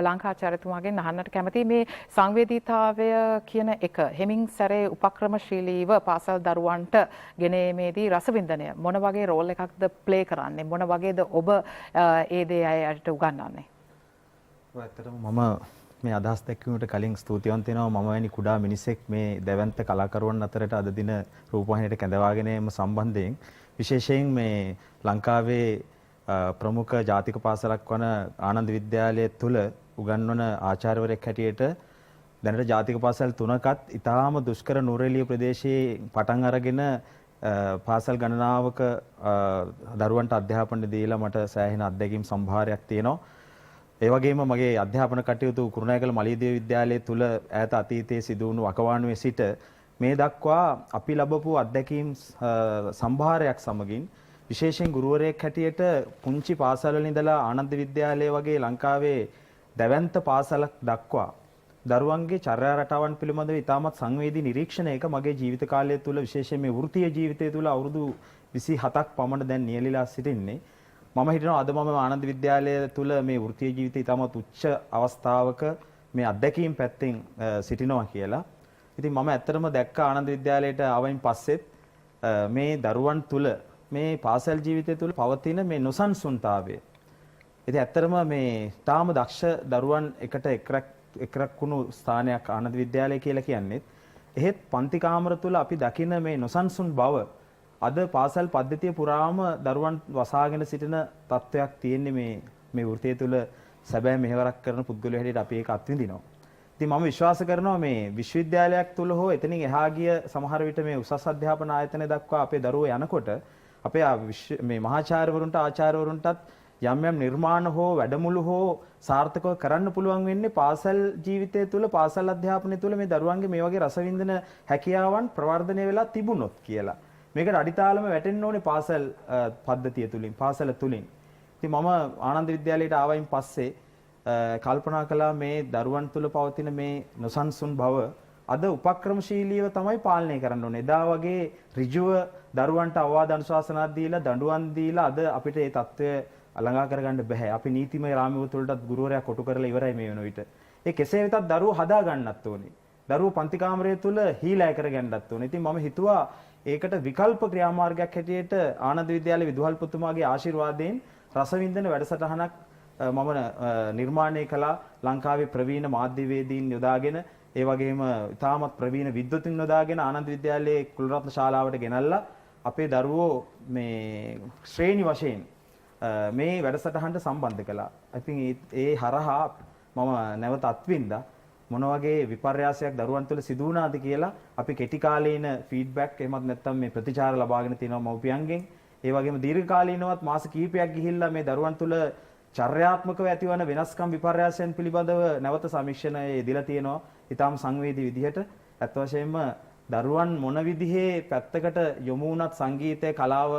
ලංකාචාර්යතුමාගෙන් අහන්නට කැමති මේ සංවේදීතාවය කියන එක හෙමින් සැරේ උපක්‍රමශීලීව පාසල් දරුවන්ට ගෙනීමේදී රසවින්දනය මොන වගේ රෝල් එකක්ද ප්ලේ කරන්නේ මොන වගේද ඔබ ඒ දේ අයට උගන්වන්නේ? ඇත්තටම මම මේ අදහස් දැක්වීමට කලින් ස්තුතිවන්ත වෙනවා. මම වැනි කුඩා මිනිසෙක් මේ දැවැන්ත කලාකරුවන් අතරට අද දින රූපවාහිනියට කැඳවාගෙන යාම සම්බන්ධයෙන් විශේෂයෙන් මේ ලංකාවේ ප්‍රමුඛ ජාතික පාසලක් වන ආනන්ද විද්‍යාලය තුල උගන්වන ආචාර්යවරයෙක් හැටියට දැනට ජාතික පාසල් 3කත් ඉතාම දුෂ්කර නුවරඑළිය ප්‍රදේශයේ පටන් අරගෙන පාසල් ගණනාවක දරුවන්ට අධ්‍යාපනය දීලා මට සෑහෙන අත්දැකීම් සම්භාරයක් තියෙනවා. ඒ වගේම මගේ අධ්‍යාපන කටයුතු කුරුණෑගල මලියදේව විද්‍යාලය තුල ඈත අතීතයේ සිදු වුණු වකවානුවේ සිට මේ දක්වා අපි ලැබපු අත්දැකීම් සම්භාරයක් සමගින් විශේෂයෙන් ගුරුවරයෙක් හැටියට පුංචි පාසල් වල ඉඳලා ආනන්ද විද්‍යාලය වගේ ලංකාවේ දැවැන්ත පාසලක් දක්වා දරුවන්ගේ චර්යා රටාවන් පිළිබඳව ඉතාමත් සංවේදී නිරීක්ෂණයක මගේ ජීවිත කාලය තුල විශේෂයෙන් මේ වෘත්තීය ජීවිතය තුල අවුරුදු 27ක් පමණ දැන් නියැලීලා සිටින්නේ. මම හිතනවා අද මම ආනන්ද විද්‍යාලය තුල මේ වෘත්තීය ජීවිතය ඉතාමත් උච්ච අවස්ථාවක මේ අත්දැකීම් පැත්තෙන් සිටිනවා කියලා. ඉතින් මම ඇත්තටම දැක්ක ආනන්ද විද්‍යාලයට ආවයින් පස්සෙත් මේ දරුවන් තුල මේ පාසල් ජීවිතය තුළ පවතින මේ නොසන්සුන්තාවය. ඉතින් ඇත්තටම මේ තාම දක්ෂ දරුවන් එකට එක්රක් වුණු ස්ථානයක් ආනන්ද විද්‍යාලය කියලා කියන්නේ. එහෙත් පන්ති කාමර තුළ අපි දකින මේ නොසන්සුන් බව අද පාසල් පද්ධතිය පුරාම දරුවන් වසාගෙන සිටින තත්වයක් තියෙන්නේ මේ වෘත්තය තුළ සැබෑ මෙහෙවරක් කරන පුද්ගලයෝ හැටියට අපි ඒක අත්විඳිනවා. ඉතින් මම විශ්වාස කරනවා මේ විශ්වවිද්‍යාලයක් තුළ හෝ එතනින් එහා ගිය සමහර විට මේ උසස් අධ්‍යාපන ආයතන දක්වා අපේ දරුවෝ යනකොට අපේ මේ මහාචාර්යවරුන්ට ආචාර්යවරුන්ටත් යම් යම් නිර්මාණ හෝ වැඩමුළු හෝ සාර්ථකව කරන්න පුළුවන් වෙන්නේ පාසල් ජීවිතය තුළ පාසල් අධ්‍යාපනය තුළ මේ දරුවන්ගේ මේ වගේ රසවින්දන හැකියාවන් ප්‍රවර්ධනය වෙලා තිබුණොත් කියලා. මේකට අඩිතාලම වැටෙන්න ඕනේ පාසල් පද්ධතිය තුලින් පාසල තුලින්. ඉතින් මම ආනන්ද විද්‍යාලයට ආවයින් පස්සේ කල්පනා කළා මේ දරුවන් තුළ පවතින මේ නොසන්සුන් බව අද උපක්‍රමශීලීව තමයි පාලනය කරන්න ඕනේ. එදා වගේ ඍජුව දරුවන්ට අවවාද අනුශාසනා දීලා දඬුවම් දීලා අද අපිට මේ தত্ত্বය ළඟා කරගන්න බෑ. අපි නීතිමය රාමුව තුළටත් ගුරුවරයා කොටු කරලා ඉවරයි මේ වෙන විට. ඒ කෙසේ වෙතත් දරුවෝ හදා ගන්නත් ඕනේ. දරුවෝ පන්ති කාමරය තුළ හීලෑ කරගන්නත් ඕනේ. ඉතින් මම හිතුවා ඒකට විකල්ප ක්‍රියාමාර්ගයක් හැටියට ආනන්ද විද්‍යාලයේ විදුහල්පතිතුමාගේ ආශිර්වාදයෙන් රසවින්දන වැඩසටහනක් මම නිර්මාණය කළා. ලංකාවේ ප්‍රවීණ මාධ්‍යවේදීන් යොදාගෙන ඒ වගේම ඉතාමත් ප්‍රවීණ විද්වතුන් යොදාගෙන ආනන්ද විද්‍යාලයේ කුලරත්න ශාලාවට ගෙනල්ලා අපේ දරුවෝ මේ ශ්‍රේණි වශයෙන් මේ වැඩසටහනට සම්බන්ධ කළා. ඉතින් ඒ හරහා මම නැවත අත්විඳා මොන වගේ විපර්යාසයක් දරුවන් තුළ සිදු වුණාද කියලා අපි කෙටි කාලීන ෆීඩ්බැක් එහෙමත් නැත්නම් මේ ප්‍රතිචාර ලබාගෙන තියෙනවා මව්පියන්ගෙන්. ඒ වගේම දීර්ඝ කාලීනවත් මාස කිහිපයක් ගිහිල්ලා මේ දරුවන් තුළ චර්යාත්මකව ඇතිවන වෙනස්කම් විපර්යාසයන් පිළිබඳව නැවත සමීක්ෂණය යෙදලා තියෙනවා. ඊටාම සංවේදී විදිහට අත් වශයෙන්ම දරුවන් මොන විදිහේ පැත්තකට යොමු වුණත් සංගීතය කලාව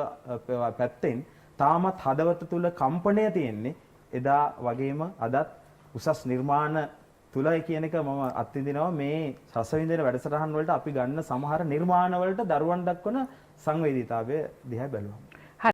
පැත්තෙන් තාමත් හදවත තුල කම්පණය තියෙන්නේ එදා වගේම අදත් උසස් නිර්මාණ තුලයි කියන එක මම අත්විඳිනවා. මේ රසවින්දන වැඩසටහන් වලට අපි ගන්න සමහර නිර්මාණ වලට දරුවන් දක්වන සංවේදීතාවය දිහා බැලුවම